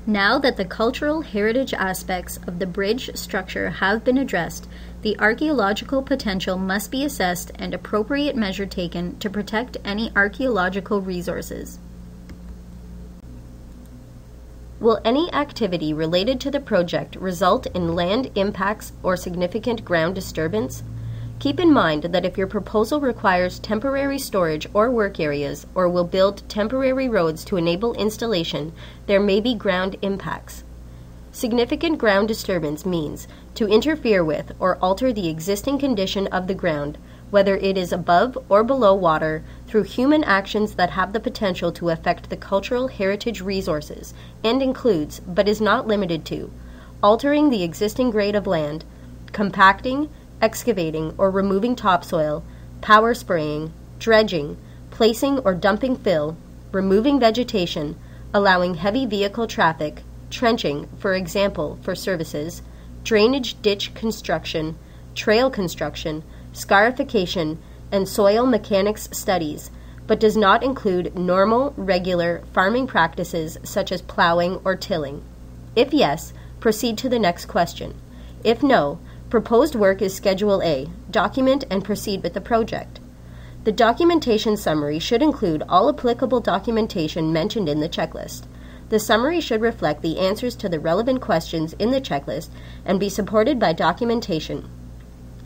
Now that the cultural heritage aspects of the bridge structure have been addressed, the archaeological potential must be assessed and appropriate measure taken to protect any archaeological resources. Will any activity related to the project result in land impacts or significant ground disturbance? Keep in mind that if your proposal requires temporary storage or work areas or will build temporary roads to enable installation, there may be ground impacts. Significant ground disturbance means to interfere with or alter the existing condition of the ground, whether it is above or below water, through human actions that have the potential to affect the cultural heritage resources, and includes, but is not limited to, altering the existing grade of land, compacting, excavating or removing topsoil, power spraying, dredging, placing or dumping fill, removing vegetation, allowing heavy vehicle traffic, trenching, for example, for services, drainage ditch construction, trail construction, scarification, and soil mechanics studies, but does not include normal, regular farming practices such as plowing or tilling. If yes, proceed to the next question. If no, proposed work is Schedule A. Document and proceed with the project. The documentation summary should include all applicable documentation mentioned in the checklist. The summary should reflect the answers to the relevant questions in the checklist and be supported by documentation,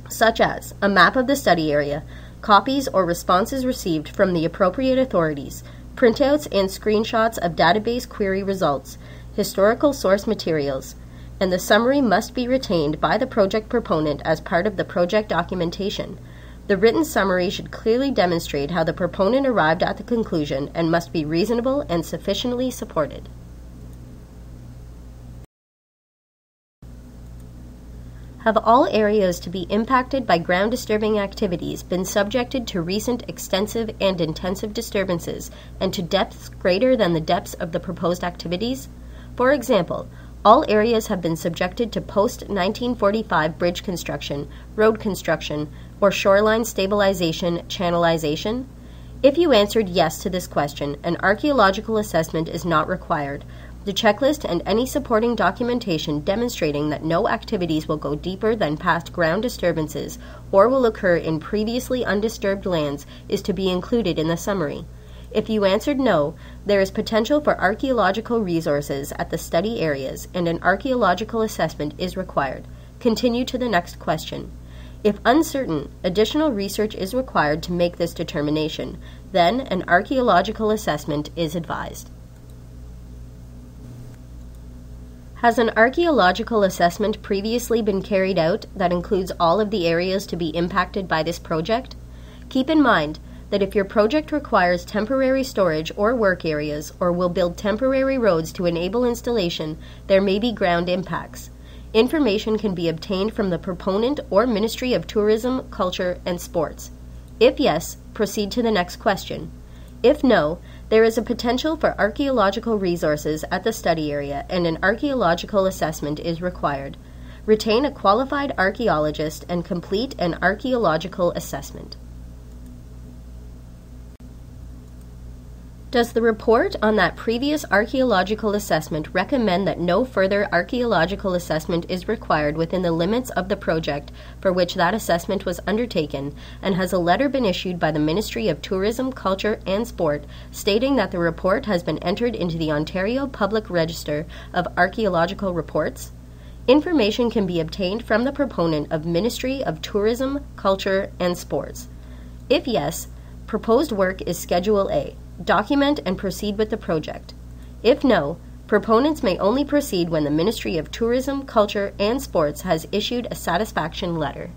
such as a map of the study area, copies or responses received from the appropriate authorities, printouts and screenshots of database query results, historical source materials, and the summary must be retained by the project proponent as part of the project documentation. The written summary should clearly demonstrate how the proponent arrived at the conclusion and must be reasonable and sufficiently supported. Have all areas to be impacted by ground disturbing activities been subjected to recent extensive and intensive disturbances and to depths greater than the depths of the proposed activities? For example, all areas have been subjected to post-1945 bridge construction, road construction, or shoreline stabilization, channelization? If you answered yes to this question, an archaeological assessment is not required. The checklist and any supporting documentation demonstrating that no activities will go deeper than past ground disturbances or will occur in previously undisturbed lands is to be included in the summary. If you answered no, there is potential for archaeological resources at the study areas and an archaeological assessment is required. Continue to the next question. If uncertain, additional research is required to make this determination, then an archaeological assessment is advised. Has an archaeological assessment previously been carried out that includes all of the areas to be impacted by this project? Keep in mind that if your project requires temporary storage or work areas or will build temporary roads to enable installation, there may be ground impacts. Information can be obtained from the proponent or Ministry of Tourism, Culture, and Sports. If yes, proceed to the next question. If no, there is a potential for archaeological resources at the study area and an archaeological assessment is required. Retain a qualified archaeologist and complete an archaeological assessment. Does the report on that previous archaeological assessment recommend that no further archaeological assessment is required within the limits of the project for which that assessment was undertaken, and has a letter been issued by the Ministry of Tourism, Culture and Sport stating that the report has been entered into the Ontario Public Register of Archaeological Reports? Information can be obtained from the proponent of Ministry of Tourism, Culture and Sports. If yes, proposed work is Schedule A. Document and proceed with the project. If no, proponents may only proceed when the Ministry of Tourism, Culture, and Sports has issued a satisfaction letter.